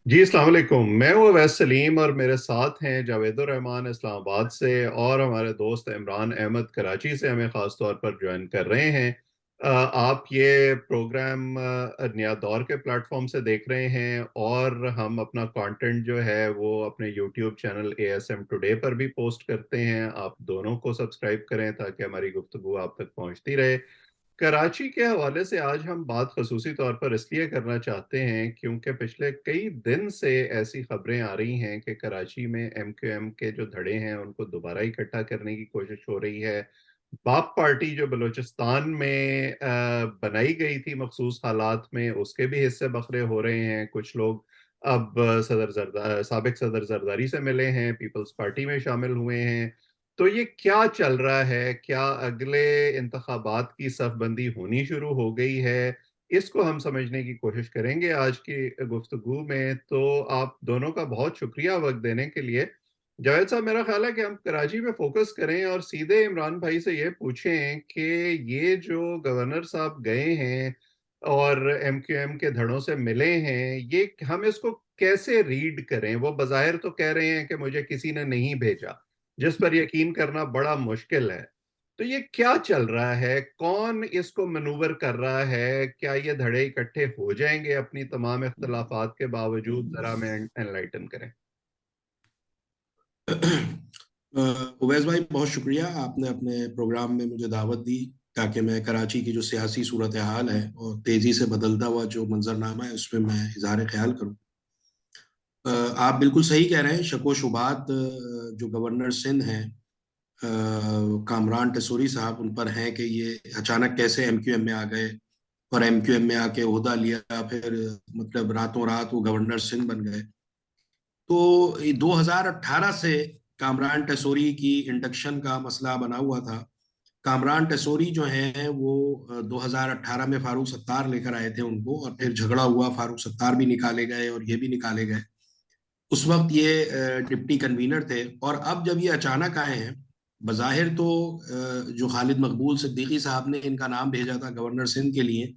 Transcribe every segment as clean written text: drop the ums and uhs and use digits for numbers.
जी अस्सलाम वालेकुम। मैं हूँ अवैस सलीम और मेरे साथ हैं जावेदुर रहमान इस्लामाबाद से और हमारे दोस्त इमरान अहमद कराची से हमें ख़ास तौर पर ज्वाइन कर रहे हैं। आप ये प्रोग्राम नया दौर के प्लेटफॉर्म से देख रहे हैं और हम अपना कंटेंट जो है वो अपने यूट्यूब चैनल एएसएम टुडे पर भी पोस्ट करते हैं। आप दोनों को सब्सक्राइब करें ताकि हमारी गुफ्तगू आप तक पहुंचती रहे। कराची के हवाले से आज हम बात खसूसी तौर पर इसलिए करना चाहते हैं क्योंकि पिछले कई दिन से ऐसी खबरें आ रही हैं कि कराची में एमक्यूएम के जो धड़े हैं उनको दोबारा इकट्ठा करने की कोशिश हो रही है। बाप पार्टी जो बलूचिस्तान में बनाई गई थी मखसूस हालात में, उसके भी हिस्से बखरे हो रहे हैं। कुछ लोग अब साबिक सदर जरदारी से मिले हैं, पीपल्स पार्टी में शामिल हुए हैं। तो ये क्या चल रहा है? क्या अगले इंतखाबात की सफबंदी होनी शुरू हो गई है? इसको हम समझने की कोशिश करेंगे आज की गुफ्तगू में। तो आप दोनों का बहुत शुक्रिया वक्त देने के लिए। जावेद साहब, मेरा ख्याल है कि हम कराची पे फोकस करें और सीधे इमरान भाई से ये पूछें कि ये जो गवर्नर साहब गए हैं और एमक्यूएम के धड़ों से मिले हैं, ये हम इसको कैसे रीड करें? वो बज़ाहिर तो कह रहे हैं कि मुझे किसी ने नहीं भेजा, जिस पर यकीन करना बड़ा मुश्किल है। तो ये क्या चल रहा है? कौन इसको मनूवर कर रहा है? क्या ये धड़े इकट्ठे हो जाएंगे अपनी तमाम इख्तलाफात के बावजूद? जरा हमें एनलाइटन करें। उवैस भाई, बहुत शुक्रिया। आपने अपने प्रोग्राम में मुझे दावत दी ताकि मैं कराची की जो सियासी सूरत हाल है और तेज़ी से बदलता हुआ जो मंजरनामा है उसमें मैं इजहार ख्याल करूं। आप बिल्कुल सही कह रहे हैं। शको शुबात जो गवर्नर सिंध हैं, कामरान टेसोरी साहब, उन पर हैं कि ये अचानक कैसे एमक्यूएम में आ गए और एमक्यूएम में आके ओहदा लिया, फिर मतलब रातों रात वो गवर्नर सिंध बन गए। तो 2018 से कामरान टेसोरी की इंडक्शन का मसला बना हुआ था। कामरान टेसोरी जो हैं वो 2018 में फारूक सत्तार लेकर आए थे उनको, और फिर झगड़ा हुआ, फारूक सत्तार भी निकाले गए और ये भी निकाले गए। उस वक्त ये डिप्टी कन्वीनर थे, और अब जब ये अचानक आए हैं, बज़ाहिर तो जो खालिद मकबूल सिद्दीकी साहब ने इनका नाम भेजा था गवर्नर सिंध के लिए,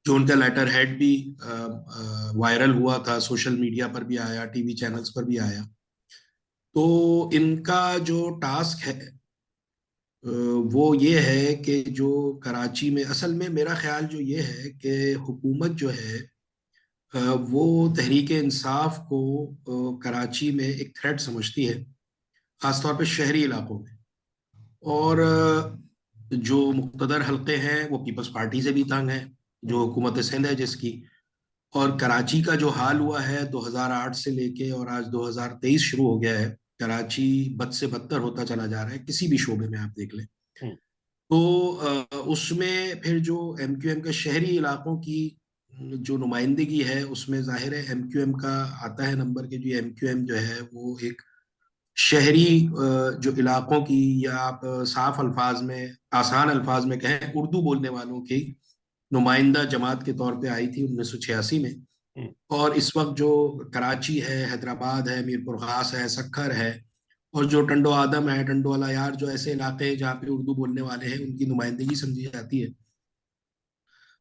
जो उनका लेटर हेड भी वायरल हुआ था, सोशल मीडिया पर भी आया, टीवी चैनल्स पर भी आया। तो इनका जो टास्क है वो ये है कि जो कराची में असल में मेरा ख्याल जो ये है कि हुकूमत जो है वो तहरीक इंसाफ को कराची में एक थ्रेट समझती है, खासतौर पे शहरी इलाकों में। और जो मुक़्तदर हल्के हैं वो पीपल्स पार्टी से भी तंग हैं, जो हुकूमत सिंध है जिसकी। और कराची का जो हाल हुआ है 2008 से लेके और आज 2023 शुरू हो गया है, कराची बद से बदतर होता चला जा रहा है, किसी भी शोबे में आप देख लें। तो उसमें फिर जो एमक्यूएम के शहरी इलाकों की जो नुमाइंदगी है उसमें जाहिर है एमक्यूएम का आता है नंबर के। जो एमक्यूएम जो है वो एक शहरी जो इलाकों की, या आप साफ अल्फाज में, आसान अल्फाज में कहें, उर्दू बोलने वालों की नुमाइंदा जमात के तौर पे आई थी 1986 में। और इस वक्त जो कराची है, हैदराबाद है, मीरपुर खास है, सक्खर है, और जो टंडो आदम है, टंडो वाला यार, जो ऐसे इलाके हैं जहाँ पे उर्दू बोलने वाले हैं, उनकी नुमाइंदगी समझी जाती है।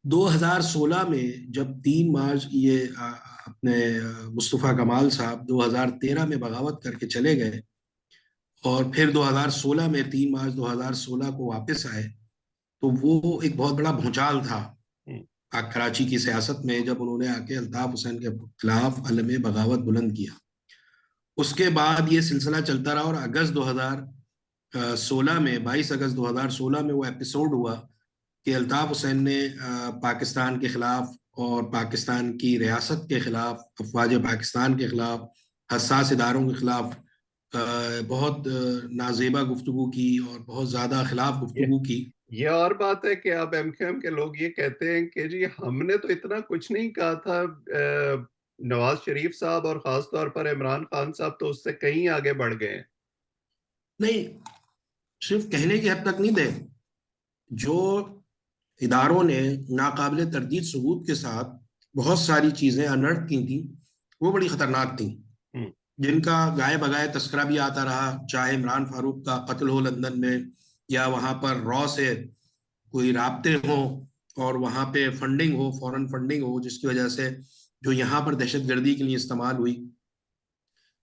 2016 में जब 3 मार्च ये अपने मुस्तफ़ा कमाल साहब 2013 में बगावत करके चले गए, और फिर 2016 में 3 मार्च 2016 को वापस आए, तो वो एक बहुत बड़ा भूचाल था कराची की सियासत में, जब उन्होंने आके अल्ताफ हुसैन के खिलाफ अलम बगावत बुलंद किया। उसके बाद ये सिलसिला चलता रहा, और अगस्त 2016 में, 22 अगस्त 2016 में वो एपिसोड हुआ कि अल्ताफ हुसैन ने पाकिस्तान के खिलाफ और पाकिस्तान की रियासत के खिलाफ, अफवाज पाकिस्तान के खिलाफ, हसास इदारों के खिलाफ बहुत नाजेबा गुफ्तगू की और बहुत ज़्यादा खिलाफ ये गुफ्तगू की। ये और बात है कि अब एमक्यूएम के लोग ये कहते हैं कि जी हमने तो इतना कुछ नहीं कहा था। नवाज शरीफ साहब और खास तौर पर इमरान खान साहब तो उससे कहीं आगे बढ़ गए हैं। नहीं, सिर्फ कहने की हद तक नहीं थे। जो इदारों ने नाकाबिल तरदीद सबूत के साथ बहुत सारी चीज़ें अनर्थ की थी, वो बड़ी ख़तरनाक थी, हम्म। जिनका गाये बगाए तस्करा भी आता रहा, चाहे इमरान फारूक का कत्ल हो लंदन में, या वहाँ पर रॉ से कोई राब्ते हों और वहाँ पे फंडिंग हो, फॉरेन फंडिंग हो, जिसकी वजह से जो यहाँ पर दहशतगर्दी के लिए इस्तेमाल हुई।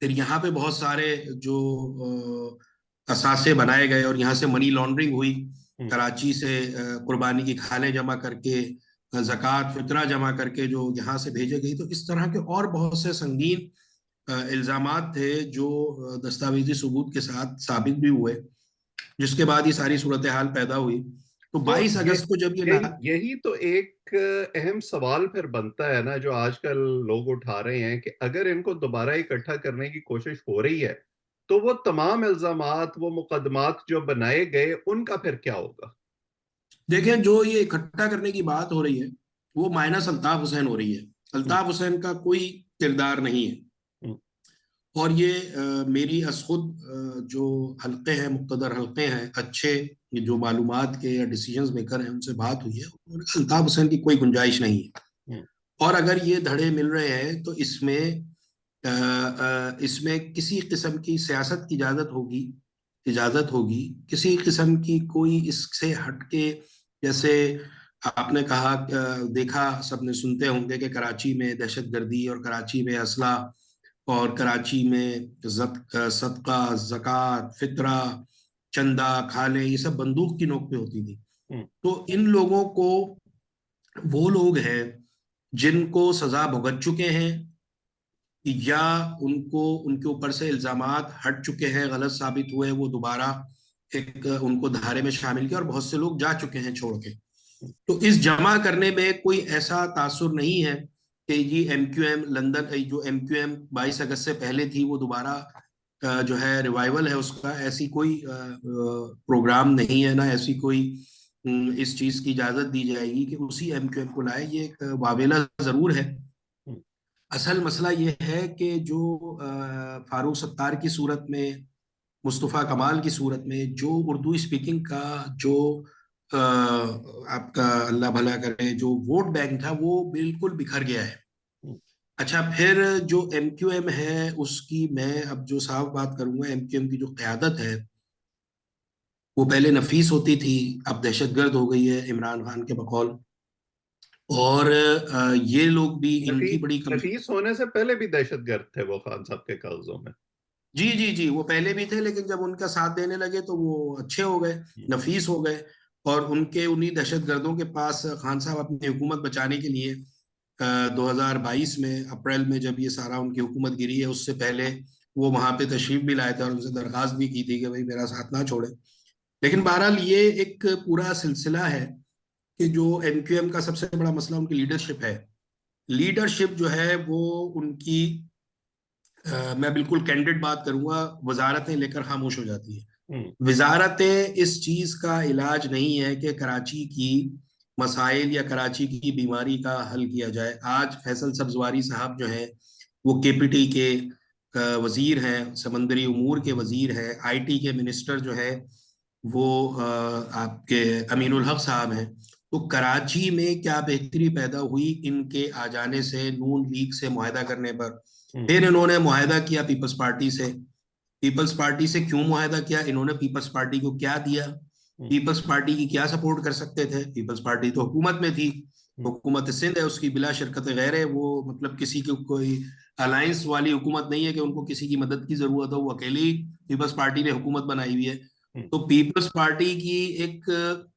फिर यहाँ पे बहुत सारे जो असासे बनाए गए और यहाँ से मनी लॉन्ड्रिंग हुई, हम्म। कराची से कुर्बानी की खालें जमा करके, ज़कात फितरा जमा करके जो यहाँ से भेजे गई। तो इस तरह के और बहुत से संगीन इल्जामात थे जो दस्तावेजी सबूत के साथ साबित भी हुए, जिसके बाद ये सारी सूरत हाल पैदा हुई। तो तो 22 अगस्त को जब ये ना। यही तो एक अहम सवाल फिर बनता है ना, जो आजकल लोग उठा रहे हैं कि अगर इनको दोबारा इकट्ठा करने की कोशिश हो रही है तो वो तमाम इल्जामात, वो मुकदमात जो बनाए गए, उनका फिर क्या होगा? देखें, जो ये इकट्ठा करने की बात हो रही है वो माइनस अल्ताफ हुसैन हो रही है। हम्म। अल्ताफ हुसैन का कोई किरदार नहीं है। हम्म। और ये मेरी अस खुद जो हल्के हैं, मुक्तदर हल्के हैं अच्छे, ये जो मालूमात के या डिसीजंस मेकर हैं, उनसे बात हुई है, उन्होंने कहा अल्ताफ हुसैन की कोई गुंजाइश नहीं है। हम्म। और अगर ये धड़े मिल रहे हैं तो इसमें किसी किस्म की सियासत की इजाजत होगी, किसी किस्म की कोई इससे हटके, जैसे आपने कहा, देखा, सबने सुनते होंगे कि कराची में दहशतगर्दी और कराची में असला और कराची में सदका, जक़ात, फितरा, चंदा, खाले, ये सब बंदूक की नोक पे होती थी। हम्म। तो इन लोगों को, वो लोग हैं जिनको सजा भुगत चुके हैं या उनको, उनके ऊपर से इल्जामात हट चुके हैं, गलत साबित हुए, वो दोबारा एक उनको धारे में शामिल किया, और बहुत से लोग जा चुके हैं छोड़ के। तो इस जमा करने में कोई ऐसा तासुर नहीं है कि ये एमक्यूएम लंदन, जो एमक्यूएम 22 अगस्त से पहले थी, वो दोबारा जो है रिवाइवल है उसका, ऐसी कोई प्रोग्राम नहीं है ना, ऐसी कोई इस चीज की इजाजत दी जाएगी कि उसी एमक्यूएम को लाए। ये एक वावेला जरूर है। हम्म। असल मसला ये है कि जो फारूक सत्तार की सूरत में, मुस्तफ़ा कमाल की सूरत में, जो उर्दू स्पीकिंग का जो आपका अल्लाह भला करे जो वोट बैंक था, वो बिल्कुल बिखर गया है। हम्म। अच्छा, फिर जो एमक्यूएम है उसकी मैं अब जो साफ बात करूंगा, एमक्यूएम की जो क़यादत है वो पहले नफीस होती थी, अब दहशतगर्द हो गई है इमरान खान के बकौल। और ये लोग भी, इनकी नफीस बड़ी कमजोरी। नफीस होने से पहले भी दहशतगर्द थे वो खान साहब के कागजों में। जी जी जी, वो पहले भी थे, लेकिन जब उनका साथ देने लगे तो वो अच्छे हो गए, हम्म। नफीस हो गए। और उनके, उन्हीं दहशतगर्दों के पास खान साहब अपनी हुकूमत बचाने के लिए 2022 में अप्रैल में जब ये सारा उनकी हुकूमत गिरी है, उससे पहले वो वहां पे तशरीफ भी लाए थे और उनसे दरखास्त भी की थी कि भाई मेरा साथ ना छोड़े। लेकिन बहरहाल ये एक पूरा सिलसिला है कि जो एमक्यूएम का सबसे बड़ा मसला उनकी लीडरशिप है। लीडरशिप जो है वो उनकी, मैं बिल्कुल कैंडिड बात करूंगा, वजारतें लेकर खामोश हो जाती है। हम्म। वजारतें इस चीज का इलाज नहीं है कि कराची की मसाइल या कराची की बीमारी का हल किया जाए। आज फैसल सब्जवारी साहब जो हैं, वो केपीटी के वजीर हैं, समंदरी उमूर के वजीर हैं, आईटी के मिनिस्टर जो है वो आपके अमीनुल हक साहब हैं। तो कराची में क्या बेहतरी पैदा हुई इनके आ जाने से, नून लीग से मुआहदा करने पर। हम्म। फिर इन्होंने मुआहदा किया पीपल्स पार्टी से। पीपल्स पार्टी से क्यों मुआहदा किया इन्होंने? पीपल्स पार्टी को क्या दिया? हम्म। पीपल्स पार्टी की क्या सपोर्ट कर सकते थे? पीपल्स पार्टी तो हुकूमत में थी, हम्म। हुकूमत सिंध है, उसकी बिला शिरकत गैर है वो, मतलब किसी की कोई अलायंस वाली हुकूमत नहीं है कि उनको किसी की मदद की जरूरत हो, वो अकेली पीपल्स पार्टी ने हुकूमत बनाई हुई है। हम्म। तो पीपल्स पार्टी की एक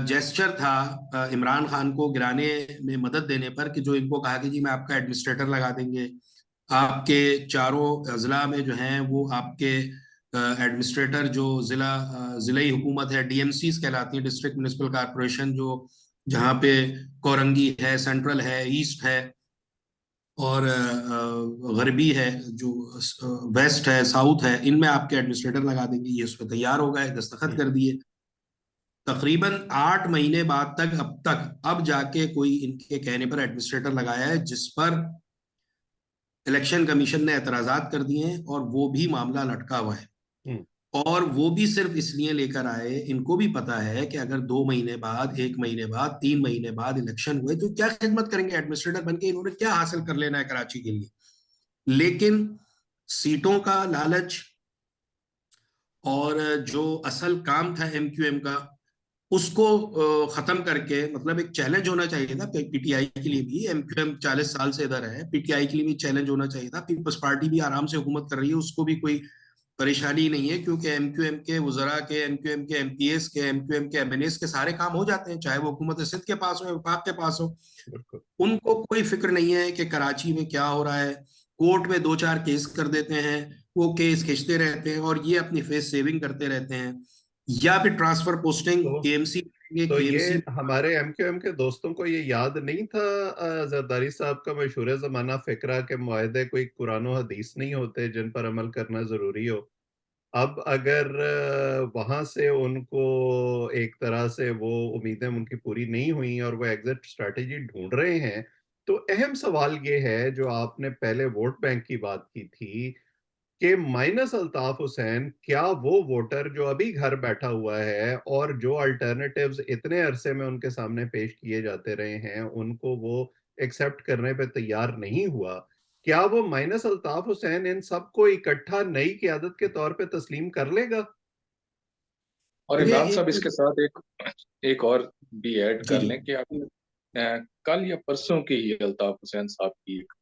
जेस्चर था इमरान खान को गिराने में मदद देने पर, कि जो इनको कहा कि जी मैं आपका एडमिनिस्ट्रेटर लगा देंगे, आपके चारों अजला में जो हैं वो आपके एडमिनिस्ट्रेटर, जो जिलाई हुकूमत है, डीएमसीज कहलाती है, डिस्ट्रिक्ट म्यूनिसिपल कारपोरेशन, जो जहाँ पे कोरंगी है, सेंट्रल है, ईस्ट है और गरबी है, जो वेस्ट है, साउथ है, इनमें आपके एडमिनिस्ट्रेटर लगा देंगे। ये उस पर तैयार हो गए, दस्तखत हम्म। कर दिए। तकरीबन 8 महीने बाद तक, अब जाके कोई इनके कहने पर एडमिनिस्ट्रेटर लगाया है, जिस पर इलेक्शन कमीशन ने एतराजात कर दिए हैं और वो भी मामला लटका हुआ है। हम्म। और वो भी सिर्फ इसलिए लेकर आए, इनको भी पता है कि अगर 2 महीने बाद, 1 महीने बाद, 3 महीने बाद इलेक्शन हुए तो क्या खिदमत करेंगे एडमिनिस्ट्रेटर बन के, इन्होंने क्या हासिल कर लेना है कराची के लिए? लेकिन सीटों का लालच और जो असल काम था एमक्यूएम का, उसको खत्म करके, मतलब एक चैलेंज होना चाहिए था पीटीआई के लिए भी। एमक्यूएम 40 साल से इधर है, पीटीआई के लिए भी चैलेंज होना चाहिए था। पीपल्स पार्टी भी आराम से हुकूमत कर रही है, उसको भी कोई परेशानी नहीं है, क्योंकि एमक्यूएम के वुजरा के, एमक्यूएम के एमपीएस के, एमक्यूएम के एमएनएस के सारे काम हो जाते हैं, चाहे वो हुकूमत सिंध के पास हो या विभाग के पास हो। बिल्कुल। उनको कोई फिक्र नहीं है कि कराची में क्या हो रहा है। कोर्ट में दो चार केस कर देते हैं, वो केस खींचते रहते हैं और ये अपनी फेस सेविंग करते रहते हैं। या फिर ट्रांसफर पोस्टिंग तो केएमसी, तो ये केएमसी। हमारे एमक्यूएम के दोस्तों को ये याद नहीं था, जरदारी साहब का मशहूर जमाना फिक्रा के मुआहदे कोई कुरान और हदीस नहीं होते जिन पर अमल करना जरूरी हो। अब अगर वहां से उनको एक तरह से वो उम्मीदें उनकी पूरी नहीं हुई और वो एग्जिट स्ट्रेटेजी ढूंढ रहे हैं, तो अहम सवाल ये है जो आपने पहले वोट बैंक की बात की थी कि माइनस अल्ताफ हुसैन, क्या वो वोटर जो अभी घर बैठा हुआ है और जो अल्टरनेटिव्स इतने अरसे में उनके सामने पेश किए जाते रहे हैं उनको वो एक्सेप्ट करने पे तैयार नहीं हुआ, क्या वो माइनस अल्ताफ हुसैन इन सबको इकट्ठा नई क़यादत के तौर पे तस्लीम कर लेगा? और देखिए इमरान साहब, एक, इसके साथ एक एक और भी ऐड जी कर जी, लें कि आपने कल या परसों की ही अल्ताफ हुसैन साहब की एक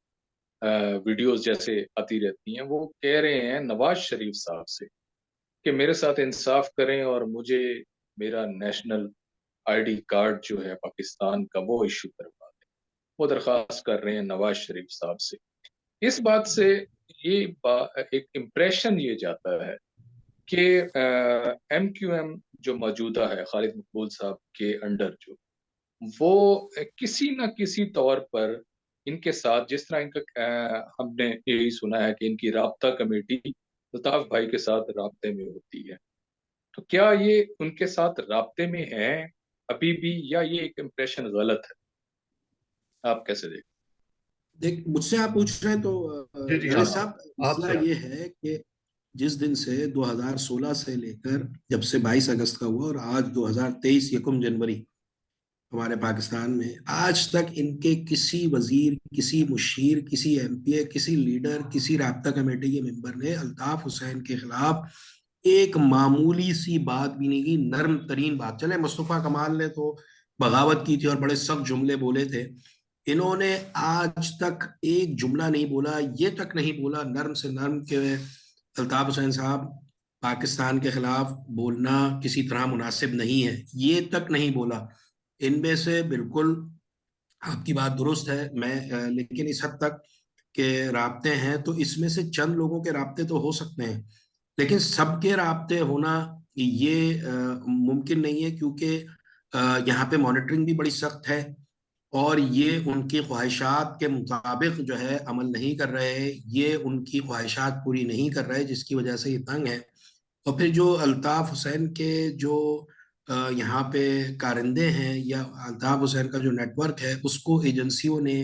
वीडियोस जैसे आती रहती हैं, वो कह रहे हैं नवाज शरीफ साहब से कि मेरे साथ इंसाफ करें और मुझे मेरा नेशनल आईडी कार्ड जो है पाकिस्तान का वो इशू करवा दें। वो दरख्वास्त कर रहे हैं नवाज शरीफ साहब से। इस बात से एक इम्प्रेशन ये जाता है कि एम क्यू एम जो मौजूदा है खालिद मकबूल साहब के अंडर, जो वो किसी न किसी तौर पर इनके साथ, जिस तरह इनका हमने यही सुना है कि इनकी राब्ता कमेटी अल्ताफ भाई के साथ राब्ते में होती है, तो क्या ये उनके साथ राब्ते में है अभी भी, या ये एक इम्प्रेशन गलत है? आप कैसे देख? देख, मुझसे आप पूछ रहे हैं तो जी जी, ललित साहब, मसला आपसे। ये है कि जिस दिन से 2016 से लेकर, जब से 22 अगस्त का हुआ और आज 2023 यकम जनवरी हमारे पाकिस्तान में, आज तक इनके किसी वजीर, किसी मुशीर, किसी एमपीए, किसी लीडर, किसी राब्ता कमेटी के मेंबर ने अल्ताफ हुसैन के खिलाफ एक मामूली सी बात भी नहीं की, नर्म तरीन बात। चले मुस्तफ़ा कमाल ने तो बगावत की थी और बड़े सख्त जुमले बोले थे, इन्होंने आज तक एक जुमला नहीं बोला, ये तक नहीं बोला नर्म से नर्म के अल्ताफ हुसैन साहब, पाकिस्तान के खिलाफ बोलना किसी तरह मुनासिब नहीं है, ये तक नहीं बोला। इनमें से बिल्कुल आपकी बात दुरुस्त है, मैं लेकिन इस हद तक के राब्ते हैं तो इसमें से चंद लोगों के राब्ते तो हो सकते हैं, लेकिन सबके राब्ते होना ये मुमकिन नहीं है, क्योंकि यहाँ पे मॉनिटरिंग भी बड़ी सख्त है और ये उनकी ख्वाहिशात के मुताबिक जो है अमल नहीं कर रहे, ये उनकी ख्वाहिशात पूरी नहीं कर रहे, जिसकी वजह से ये तंग है। और फिर जो अल्ताफ हुसैन के जो यहाँ पे कारिंदे हैं, या अल्ताफ हुसैन का जो नेटवर्क है, उसको एजेंसियों ने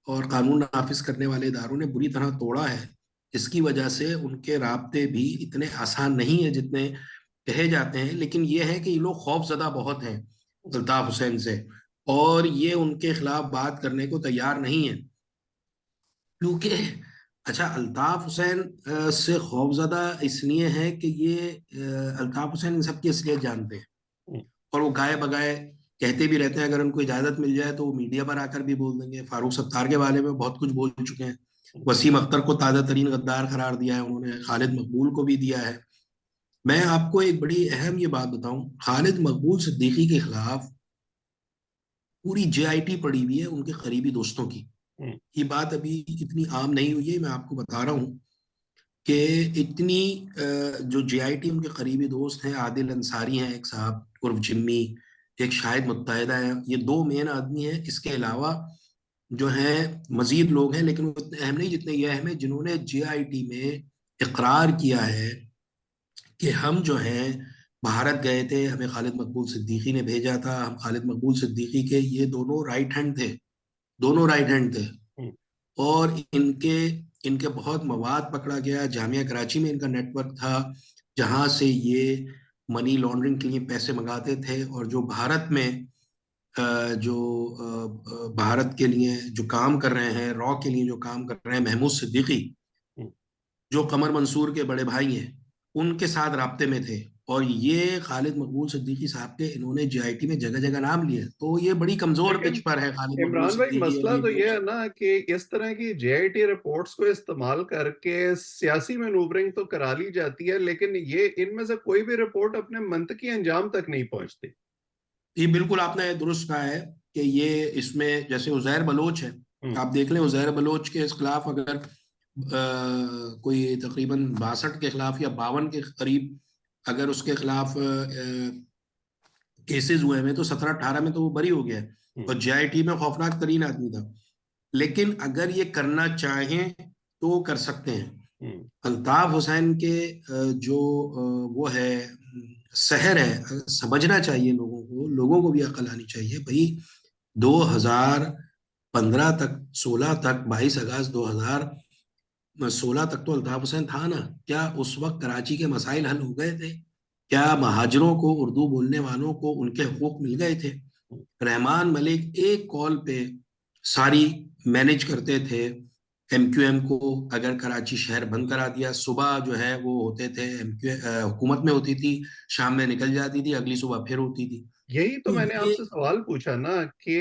और कानून नाफिज करने वाले इदारों ने बुरी तरह तोड़ा है। इसकी वजह से उनके राब्ते भी इतने आसान नहीं है जितने कहे जाते हैं, लेकिन ये है कि ये लोग खौफजदा बहुत हैं अल्ताफ हुसैन से, और ये उनके खिलाफ बात करने को तैयार नहीं है, क्योंकि अच्छा, अल्ताफ हुसैन से खौफजदा इसलिए है कि ये अल्ताफ हुसैन इन सबकी असलियत जानते हैं, और वो गाए बगाए कहते भी रहते हैं, अगर उनको इजाजत मिल जाए तो वो मीडिया पर आकर भी बोल देंगे। फारूक सत्तार के बारे में बहुत कुछ बोल चुके हैं, वसीम अख्तर को ताजा तरीन गद्दार करार दिया है उन्होंने, खालिद मकबूल को भी दिया है। मैं आपको एक बड़ी अहम ये बात बताऊं, खालिद मकबूल सिद्दीकी के खिलाफ पूरी जेआईटी पड़ी हुई है उनके करीबी दोस्तों की। ये बात अभी इतनी आम नहीं हुई है, मैं आपको बता रहा हूँ कि इतनी जो जेआईटी उनके करीबी दोस्त हैं, आदिल अंसारी हैं एक साहब उर्फ जिम्मी, एक शाहिद मुत्तहिदा है, ये दो मेन आदमी हैं। इसके अलावा जो हैं मजीद लोग हैं, लेकिन वो इतने अहम नहीं जितने ये अहम है, जिन्होंने जेआईटी में इकरार किया है कि हम जो हैं भारत गए थे, हमें खालिद मकबूल सिद्दीकी ने भेजा था, हम खालिद मकबूल सिद्दीकी के ये दोनों राइट हैंड थे, दोनों राइट हैंड थे। और इनके इनके बहुत मवाद पकड़ा गया, जामिया कराची में इनका नेटवर्क था जहां से ये मनी लॉन्ड्रिंग के लिए पैसे मंगाते थे, और जो भारत में भारत के लिए जो काम कर रहे हैं, रॉ के लिए जो काम कर रहे हैं, महमूद सिद्दीकी जो कमर मंसूर के बड़े भाई हैं, उनके साथ राब्ते में थे। और ये खालिद मकबूल सिद्दीकी साहब के इन्होंने जीआईटी में जगह जगह नाम लिए, तो ये बड़ी कमजोर पिच लेकिन पर है खालिद मकबूल इमरान भाई, सिद्दीकी मसला अभी तो वो। ये है ना कि इस तरह की जेआईटी रिपोर्ट्स को इस्तेमाल करके सियासी मैनूवरिंग तो करा ली जाती है, लेकिन ये इनमें से कोई भी रिपोर्ट अपने मंतकी अंजाम तक नहीं पहुंचती। ये बिल्कुल आपने दुरुस्त कहा है कि ये इसमें जैसे उजैर बलोच है, हम्म। आप देख लें उजैर बलोच के खिलाफ अगर कोई तकरीबन 62 के खिलाफ या 52 के करीब अगर उसके खिलाफ केसेस हुए हैं, तो 17-18 में तो वो बरी हो गया है हम्म। और जीआईटी में खौफनाक तरीन आदमी था। लेकिन अगर ये करना चाहें तो वो कर सकते हैं। हम्म। अल्ताफ हुसैन के जो वो है सहर है, समझना चाहिए लोगों को, लोगों को भी अकल आनी चाहिए भाई। 2015 तक, 16 तक, 22 अगस्त 2016 तक तो अल्ताफ हुसैन था ना। क्या उस वक्त कराची के मसाइल हल हो गए थे? क्या महाजरों को, उर्दू बोलने वालों को उनके हकूक मिल गए थे? रहमान मलिक एक कॉल पे सारी मैनेज करते थे। एमक्यूएम को अगर कराची शहर बंद करा दिया, सुबह जो है वो होते थे एमक्यू हुकूमत में होती थी, शाम में निकल जाती थी, अगली सुबह फिर होती थी। यही तो तो मैंने ये आपसे सवाल पूछा ना कि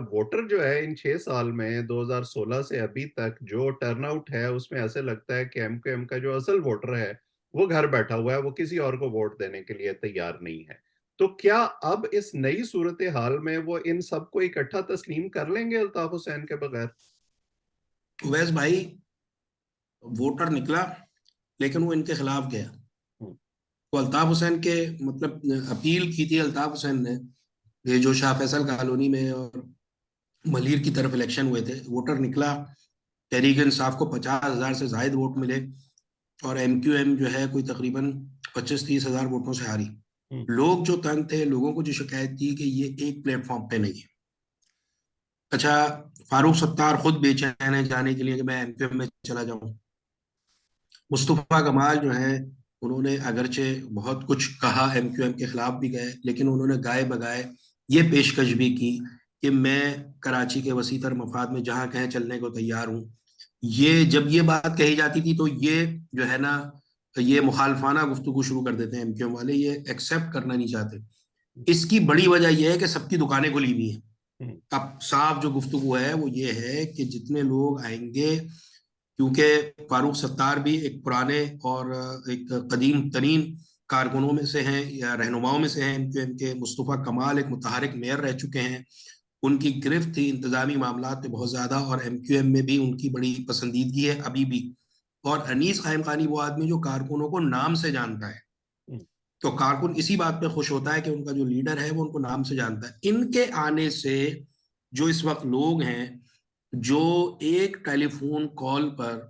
वोटर जो है इन 6 साल में 2016 से अभी तक जो टर्नआउट है, उसमें ऐसे लगता है कि एमक्यूएम का जो असल वोटर है वो घर बैठा हुआ है, वो किसी और को वोट देने के लिए तैयार नहीं है। तो क्या अब इस नई सूरत हाल में वो इन सबको इकट्ठा तस्लीम कर लेंगे अल्ताफ हुसैन के बगैर? वैस भाई, वोटर निकला लेकिन वो इनके खिलाफ गया। हम्म। तो अल्ताफ हुसैन के मतलब अपील की थी अल्ताफ हुसैन ने, ये जो शाह फैसल कॉलोनी में और मलिर की तरफ इलेक्शन हुए थे, वोटर निकला। तहरीक इंसाफ को 50,000 से जायद वोट मिले और एमक्यूएम जो है कोई तकरीबन 25-30 हजार वोटों से हारी। हम्म। लोग जो तंग थे, लोगों को जो शिकायत थी कि ये एक प्लेटफॉर्म पे नहीं है। अच्छा, फारूक सत्तार खुद बेचैन है जाने के लिए कि मैं एमक्यूएम में चला जाऊं। मुस्तफ़ा कमाल जो है, उन्होंने अगरचे बहुत कुछ कहा, एमक्यूएम के खिलाफ भी गए, लेकिन उन्होंने गाए बगाए ये पेशकश भी की कि मैं कराची के वसीतर मफाद में जहां कहें चलने को तैयार हूं। ये जब ये बात कही जाती थी तो ये जो है ना, ये मुखालफाना गुफ्तगू शुरू कर देते हैं एमक्यूएम वाले, ये एक्सेप्ट करना नहीं चाहते। इसकी बड़ी वजह यह है कि सबकी दुकानें खुली हुई हैं। हम्म। अब साफ जो गुफ्तगू है वो ये है कि जितने लोग आएंगे, क्योंकि फारूक सत्तार भी एक पुराने और एक कदीम तरीन कारकुनों में से हैं या रहनुमाओं में से हैं एमक्यूएम के। मुस्तफ़ा कमाल एक मुतहरिक मेयर रह चुके हैं, उनकी गिरफ्त थी इंतजामी मामला पे बहुत ज्यादा, और एमक्यूएम में भी उनकी बड़ी पसंदीदगी है अभी भी। और अनीस कायम खानी वो आदमी जो कारकुनों को नाम से जानता है, हम्म। तो कारकुन इसी बात पे खुश होता है कि उनका जो लीडर है वो उनको नाम से जानता है। इनके आने से जो इस वक्त लोग हैं, जो एक टेलीफोन कॉल पर,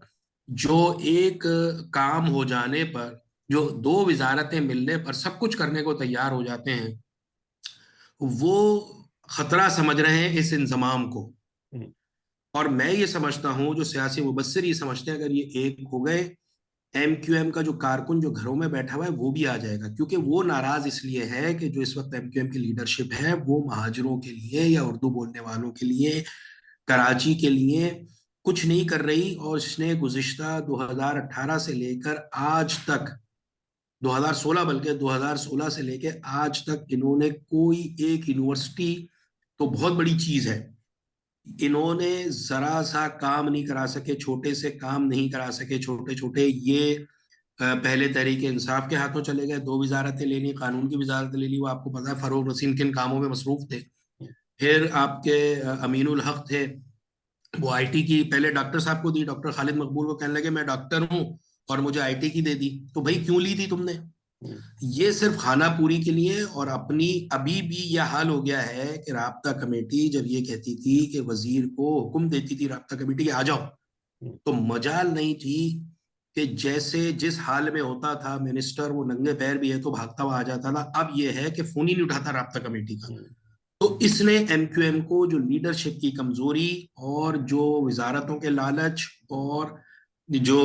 जो एक काम हो जाने पर, जो दो वजारतें मिलने पर सब कुछ करने को तैयार हो जाते हैं, वो खतरा समझ रहे हैं इस इंजमाम को। हम्म। और मैं ये समझता हूं, जो सियासी मुबस्सिर ये समझते हैं अगर ये एक हो गए, एमक्यूएम का जो कारकुन जो घरों में बैठा हुआ है वो भी आ जाएगा। क्योंकि वो नाराज इसलिए है कि जो इस वक्त एमक्यूएम की लीडरशिप है वो महाजरों के लिए या उर्दू बोलने वालों के लिए, कराची के लिए कुछ नहीं कर रही। और इसने गुज़िश्ता 2018 से लेकर आज तक, 2016, बल्कि 2016 से लेकर आज तक इन्होंने कोई एक यूनिवर्सिटी, तो बहुत बड़ी चीज है, इन्होंने जरा सा काम नहीं करा सके, छोटे से काम नहीं करा सके, छोटे छोटे ये पहले तहरीक इंसाफ के हाथों चले गए, दो वजारतें लेनी, कानून की वजारत ले ली, वो आपको पता है फरूक नसीम किन कामों में मसरूफ थे। फिर आपके अमीनुल हक थे, वो आईटी की पहले डॉक्टर साहब को दी, डॉक्टर खालिद मकबूल को कहने लगे मैं डॉक्टर हूँ और मुझे आईटी की दे दी। तो भाई क्यों ली थी तुमने? हम्म। ये सिर्फ खाना पूरी के लिए। और अपनी अभी भी यह हाल हो गया है कि राब्ता कमेटी जब ये कहती थी कि वजीर को हुक्म देती थी राब्ता कमेटी आ जाओ, हम्म। तो मजाल नहीं थी कि जैसे जिस हाल में होता था मिनिस्टर, वो नंगे पैर भी है तो भागता हुआ आ जाता था। अब ये है कि फोन ही नहीं उठाता राब्ता कमेटी का। हम्म। तो इसने एमक्यूएम को जो लीडरशिप की कमजोरी और जो वजारतों के लालच और जो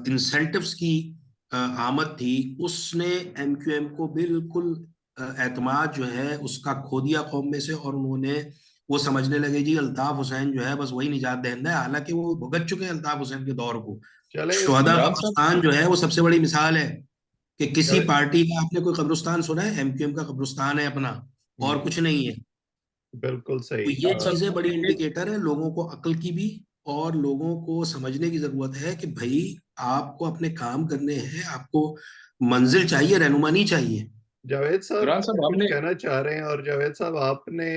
इंसेंटिव्स की आमद थी, उसने एमक्यूएम को बिल्कुल एतमाद जो है उसका खो दिया कौम में से। और उन्होंने वो समझने लगे जी अल्ताफ हुसैन जो है बस वही निजात दहिंदा है, हालांकि वो भुगत चुके हैं अल्ताफ हुसैन के दौर को। चले शुहदा इमरान साहब, पाकिस्तान जो है वो सबसे बड़ी मिसाल है कि किसी पार्टी का आपने कोई कब्रिस्तान सुना है? एमक्यूएम का कब्रिस्तान है अपना, और कुछ नहीं है। बिल्कुल तो सही। ये चीजें बड़ी इंडिकेटर है लोगों को अक्ल की भी, और लोगों को समझने की जरूरत है कि भाई आपको अपने काम करने हैं, आपको मंजिल चाहिए, रहनुमानी चाहिए। जावेद साहब इमरान साहब कुछ हमने कहना चाह रहे हैं? और जावेद साहब आपने,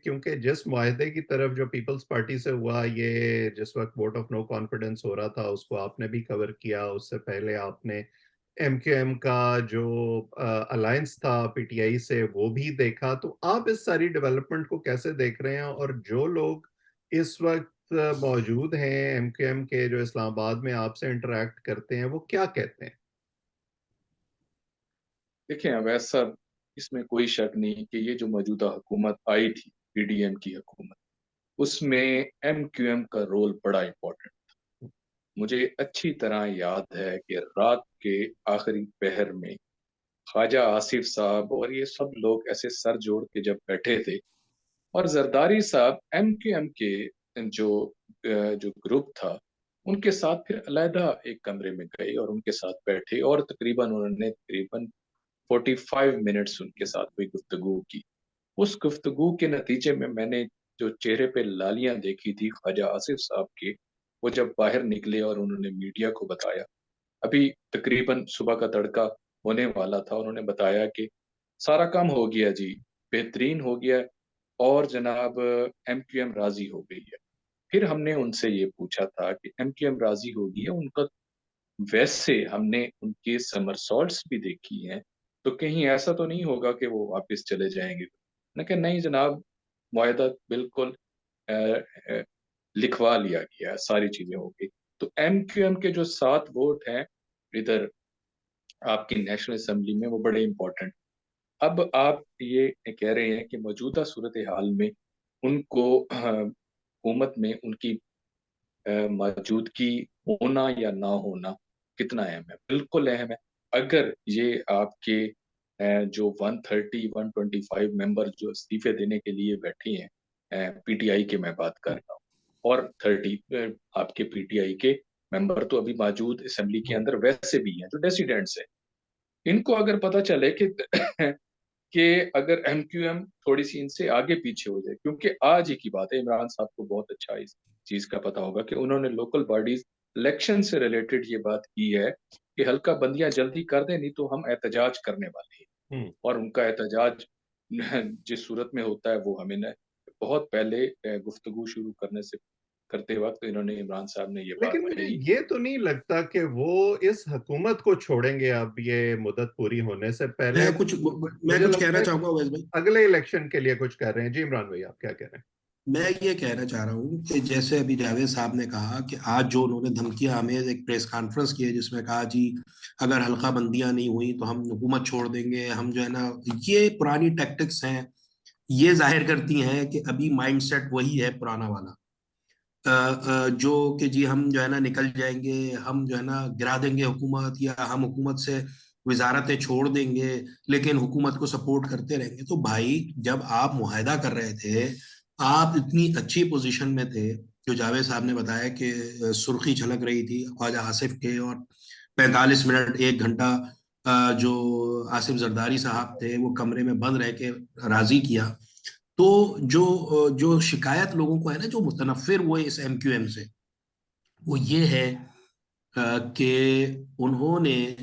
क्योंकि जिस मुआहदे की तरफ जो पीपल्स पार्टी से हुआ, ये जिस वक्त वोट ऑफ नो कॉन्फिडेंस हो रहा था, उसको आपने भी कवर किया। उससे पहले आपने एमक्यूएम का जो अलायंस था पीटीआई से वो भी देखा। तो आप इस सारी डेवलपमेंट को कैसे देख रहे हैं? और जो लोग इस वक्त मौजूद हैं एमक्यूएम के, जो इस्लामाबाद में आपसे इंटरेक्ट करते हैं, वो क्या कहते हैं? देखिए अवैध साहब, इसमें कोई शक नहीं कि ये जो मौजूदा हुकूमत आई थी, पीडीएम की हुकूमत, उसमें एमक्यूएम का रोल बड़ा इंपॉर्टेंट। मुझे अच्छी तरह याद है कि रात के आखिरी पहर में ख्वाजा आसिफ साहब और ये सब लोग ऐसे सर जोड़ के जब बैठे थे, और जरदारी साहब एमक्यूएम के जो जो ग्रुप था उनके साथ फिर अलहदा एक कमरे में गए और उनके साथ बैठे, और तकरीबन 45 मिनट्स उनके साथ हुई गुफ्तगू की। उस गुफ्तगू के नतीजे में मैंने जो चेहरे पे लालियां देखी थी ख्वाजा आसिफ साहब के, वो जब बाहर निकले और उन्होंने मीडिया को बताया, अभी तकरीबन सुबह का तड़का होने वाला था, उन्होंने बताया कि सारा काम हो गया जी, बेहतरीन हो गया, और जनाब एमक्यूएम राजी हो गई है। फिर हमने उनसे ये पूछा था कि एमक्यूएम राजी होगी है उनका, वैसे हमने उनके समरसॉल्ट्स भी देखी हैं, तो कहीं ऐसा तो नहीं होगा कि वो वापस चले जाएंगे? मैंने कहा नहीं जनाब, मुआहदा बिल्कुल अ, अ, लिखवा लिया गया है, सारी चीजें हो गई। तो एमक्यूएम के जो 7 वोट हैं इधर आपकी नेशनल असेंबली में, वो बड़े इंपॉर्टेंट। अब आप ये कह रहे हैं कि मौजूदा सूरत हाल में उनको हुकूमत में उनकी मौजूदगी होना या ना होना कितना अहम है? बिल्कुल अहम है। अगर ये आपके जो 130 125 मेंबर जो इस्तीफे देने के लिए बैठे हैं, पीटीआई के मैं बात कर रहा हूँ, और 30 आपके पीटीआई के मेंबर तो अभी मौजूद असेंबली के अंदर वैसे भी हैं जो डेसिडेंट्स हैं, इनको अगर पता चले कि कि अगर एमक्यूएम थोड़ी सी इनसे आगे पीछे हो जाए, क्योंकि आज ही की बात है, इमरान साहब को बहुत अच्छा इस चीज का पता होगा कि उन्होंने लोकल बॉडीज इलेक्शन से रिलेटेड ये बात की है कि हल्का बंदियां जल्दी कर दें, नहीं तो हम एहतजाज करने वाले हैं। हम्म। और उनका एहतजाज जिस सूरत में होता है वो हमें न, बहुत पहले गुफ्तगू शुरू करने से करते वक्त इन्होंने, इमरान साहब ने ये बात लेकिन मुझे कही। ये तो नहीं लगता कि वो इस हुकूमत को छोड़ेंगे अब ये मुद्दत पूरी होने से पहले। मैं मुझे कुछ लगता कहना है चाहूंगा अवैस भाई। अगले इलेक्शन के लिए कुछ कर रहे हैं। जी इमरान भाई, आप क्या कह रहे हैं? मैं ये कहना चाह रहा हूँ कि जैसे अभी जावेद साहब ने कहा कि आज जो उन्होंने धमकियां हमें एक प्रेस कॉन्फ्रेंस की है जिसमें कहा जी अगर हल्का बंदियां नहीं हुई तो हम हुकूमत छोड़ देंगे, हम जो है ना, ये पुरानी टैक्टिक्स हैं। ये जाहिर करती हैं कि अभी माइंडसेट वही है पुराना वाला, जो कि जी हम जो है ना निकल जाएंगे, हम जो है ना गिरा देंगे हुकूमत, या हम हुकूमत से वजारतें छोड़ देंगे लेकिन हुकूमत को सपोर्ट करते रहेंगे। तो भाई जब आप मुआहदा कर रहे थे, आप इतनी अच्छी पोजीशन में थे, जो जावेद साहब ने बताया कि सुर्खी छलक रही थी ख्वाजा आसिफ के, और 45 मिनट 1 घंटा जो आसिफ जरदारी साहब थे वो कमरे में बंद रह के राजी किया। तो जो शिकायत लोगों को है ना, जो मुतनफिर हुए इस एमक्यूएम से, वो ये है कि उन्होंने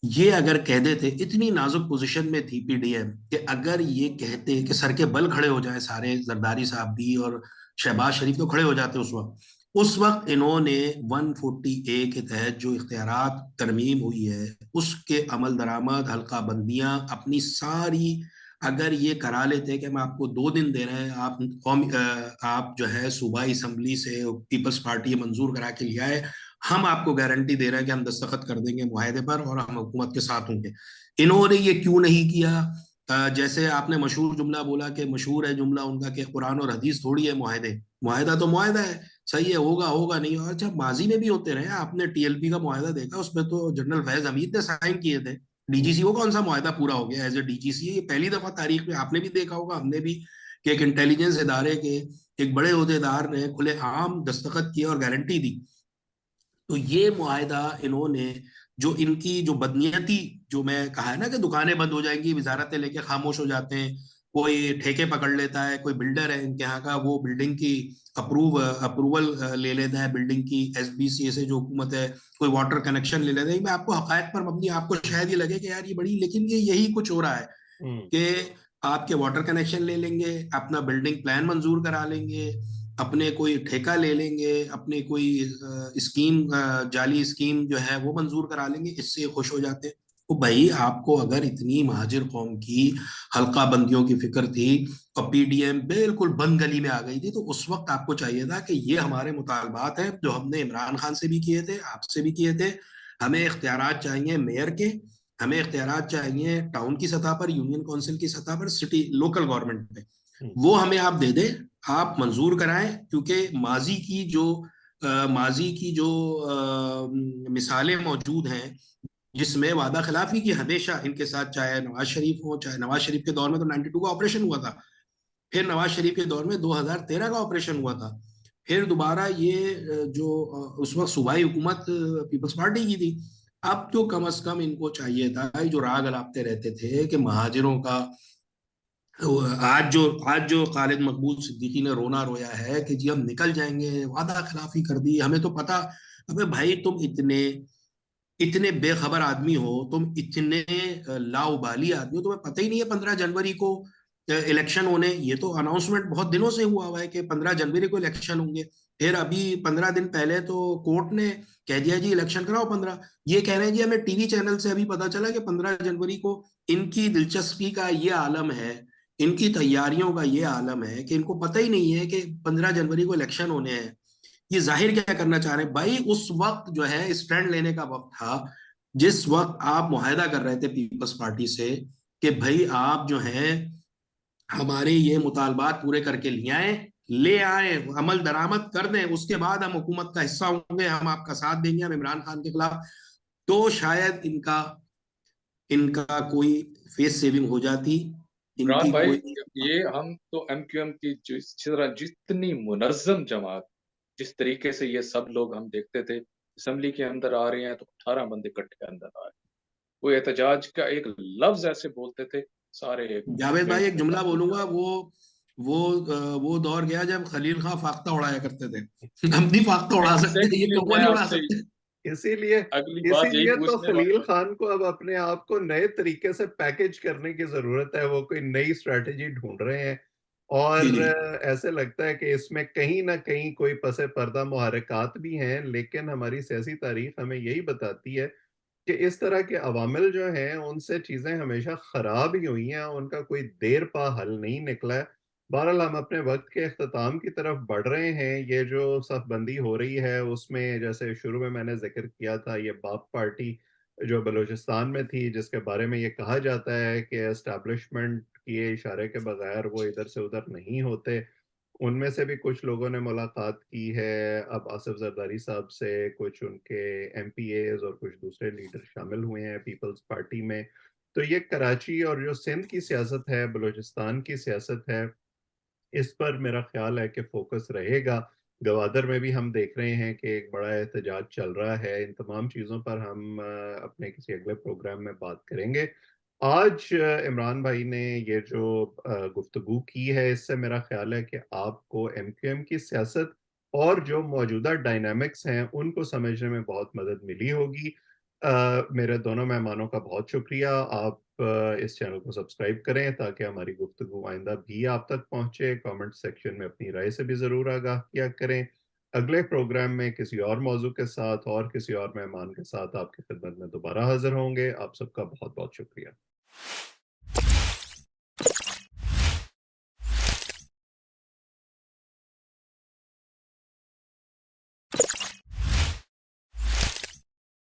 ये अगर कह देते, इतनी नाजुक पोजीशन में थी पीडीएम कि अगर ये कहते कि सर के बल खड़े हो जाए सारे, जरदारी साहब भी और शहबाज शरीफ तो खड़े हो जाते उस वक्त इन्होंने 140A के तहत जो इख्तियारात तरमीम हुई है उसके अमल दरामद, हल्का बंदियां अपनी सारी, अगर ये करा लेते कि हम आपको 2 दिन दे रहे हैं, आप जो है सूबाई असम्बली से पीपल्स पार्टी मंजूर करा के लिया है, हम आपको गारंटी दे रहे हैं कि हम दस्तखत कर देंगे मुआहदे पर और हम हुकूमत के साथ होंगे। इन्होंने ये क्यों नहीं किया? जैसे आपने मशहूर जुमला बोला कि मशहूर है जुमला उनका कि कुरान और हदीस थोड़ी है मुआहदे, मुआहदा तो मुआहदा है, सही है, होगा होगा नहीं। और जब माजी में भी होते रहे, आपने टीएलपी का मुआहदा देखा, उसमें तो जनरल फैज हमीद ने साइन किए थे। डीजीसी को कौन सा मुआहदा पूरा हो गया एज ए डीजीसी? ये पहली दफा तारीख में आपने भी देखा होगा, हमने भी, कि एक इंटेलिजेंस इदारे के एक बड़े अहदेदार ने खुले आम दस्तखत किए और गारंटी दी। तो ये मुआहदा इन्होंने जो इनकी जो बदनीयती, जो मैं कहा है ना कि दुकानें बंद हो जाएंगी, वजारतें लेके खामोश हो जाते हैं, कोई ठेके पकड़ लेता है, कोई बिल्डर है इनके यहाँ का, वो बिल्डिंग की अप्रूवल ले लेता है बिल्डिंग की एसबीसी से, जो हुकूमत है, कोई वाटर कनेक्शन ले लेता है। मैं आपको हकायक पर मबनी, आपको शायद ये लगे कि यार ये बड़ी, लेकिन ये यही कुछ हो रहा है कि आपके वाटर कनेक्शन ले लेंगे, अपना बिल्डिंग प्लान मंजूर करा लेंगे, अपने कोई ठेका ले लेंगे, अपने कोई स्कीम, जाली स्कीम जो है वो मंजूर करा लेंगे, इससे खुश हो जाते हैं। तो भाई आपको अगर इतनी महाजिर कौम की हल्का बंदियों की फिक्र थी और पीडीएम बिल्कुल बंद गली में आ गई थी, तो उस वक्त आपको चाहिए था कि ये हमारे मुतालबात हैं जो हमने इमरान खान से भी किए थे, आपसे भी किए थे। हमें इख्तियारात चाहिए मेयर के, हमें इख्तियारात चाहिए टाउन की सतह पर, यूनियन काउंसिल की सतह पर, सिटी लोकल गवर्नमेंट पे, वो हमें आप दे दें, आप मंजूर कराएं। क्योंकि माजी की जो मिसालें मौजूद हैं जिसमें वादा खिलाफी की हमेशा इनके साथ, चाहे नवाज शरीफ हो, चाहे नवाज शरीफ के दौर में तो 92 का ऑपरेशन हुआ था, फिर नवाज शरीफ के दौर में 2013 का ऑपरेशन हुआ था, फिर दोबारा ये उस वक्त सूबाई हुकूमत पीपल्स पार्टी की थी। अब तो कम अज कम इनको चाहिए था, जो राग अलापते रहते थे कि महाजिरों का, आज जो खालिद मकबूल सिद्दीकी ने रोना रोया है कि जी हम निकल जाएंगे, वादा खिलाफी कर दी, हमें तो पता। अबे भाई तुम इतने इतने बेखबर आदमी हो, तुम इतने लाउबाली आदमी हो, तुम्हें पता ही नहीं है 15 जनवरी को इलेक्शन होने। ये तो अनाउंसमेंट बहुत दिनों से हुआ है कि 15 जनवरी को इलेक्शन होंगे। फिर अभी 15 दिन पहले तो कोर्ट ने कह दिया जी इलेक्शन कराओ 15। ये कह रहे हैं जी हमें टीवी चैनल से अभी पता चला कि 15 जनवरी को इनकी दिलचस्पी का ये आलम है, इनकी तैयारियों का ये आलम है कि इनको पता ही नहीं है कि 15 जनवरी को इलेक्शन होने हैं। ये जाहिर क्या करना चाह रहे हैं भाई, उस वक्त जो है स्टैंड लेने का वक्त था, जिस वक्त आप मुआहदा कर रहे थे पीपल्स पार्टी से कि भाई आप जो है हमारे ये मुतालबात पूरे करके ले आए, अमल दरामद कर दें, उसके बाद हम हुकूमत का हिस्सा होंगे, हम आपका साथ देंगे, हम इमरान खान के खिलाफ, तो शायद इनका इनका कोई फेस सेविंग हो जाती, इमरान इनकी भाई, कोई। ये हम तो एमक्यूएम की जितनी मुनज्जम जमात, जिस तरीके से ये सब लोग हम देखते थे असेंबली के अंदर आ रहे हैं तो 18 बंदे इकट्ठे अंदर आ रहे हैं, वो एहतजाज का एक लफ्ज ऐसे बोलते थे सारे एक जावेद भाई एक मिनट में जुमला बंद हो बोलूंगा, जाते। वो दौर गया जब खलील खां फाख्ता उड़ाया करते थे। हम नहीं फाख्ता उड़ा सकते, ये एग्जैक्टली, कौवा मैं नहीं उड़ा आपसे सकते। इसीलिए अगली बात यही इसीलिए तो पूछने खलील वाला था। खान को अब अपने आप को नए तरीके से पैकेज करने की जरूरत है। वो कोई नई स्ट्रेटेजी ढूंढ रहे हैं जी और जी। ऐसे लगता है कि इसमें कहीं ना कहीं कोई पसे पर्दा मुहर्रिकात भी हैं, लेकिन हमारी सियासी तारीख हमें यही बताती है कि इस तरह के अवामिल जो हैं उनसे चीजें हमेशा खराब ही हुई हैं, उनका कोई देर पा हल नहीं निकला है। बहरहाल हम अपने वक्त के अख्ताम की तरफ बढ़ रहे हैं। ये जो सफबंदी हो रही है उसमें, जैसे शुरू में मैंने जिक्र किया था, ये बाप पार्टी जो बलूचिस्तान में थी, जिसके बारे में ये कहा जाता है कि एस्टैब्लिशमेंट के इशारे के बगैर वो इधर से उधर नहीं होते, उनमें से भी कुछ लोगों ने मुलाकात की है। अब आसिफ जरदारी साहब से कुछ उनके एमपीएज और कुछ दूसरे लीडर शामिल हुए हैं पीपल्स पार्टी में। तो ये कराची और जो सिंध की सियासत है, बलूचिस्तान की सियासत है, इस पर मेरा ख्याल है कि फोकस रहेगा। गवादर में भी हम देख रहे हैं कि एक बड़ा एहतजाज चल रहा है। इन तमाम चीज़ों पर हम अपने किसी अगले प्रोग्राम में बात करेंगे। आज इमरान भाई ने ये जो गुफ्तगू की है, इससे मेरा ख्याल है कि आपको एमक्यूएम की सियासत और जो मौजूदा डायनामिक्स हैं उनको समझने में बहुत मदद मिली होगी। मेरे दोनों मेहमानों का बहुत शुक्रिया। आप इस चैनल को सब्सक्राइब करें ताकि हमारी गुफ्तगू आइंदा भी आप तक पहुंचे। कमेंट सेक्शन में अपनी राय से भी ज़रूर आगाह किया करें। अगले प्रोग्राम में किसी और मौजू के साथ और किसी और मेहमान के साथ आपकी खिदमत में दोबारा हाजिर होंगे। आप सबका बहुत बहुत शुक्रिया।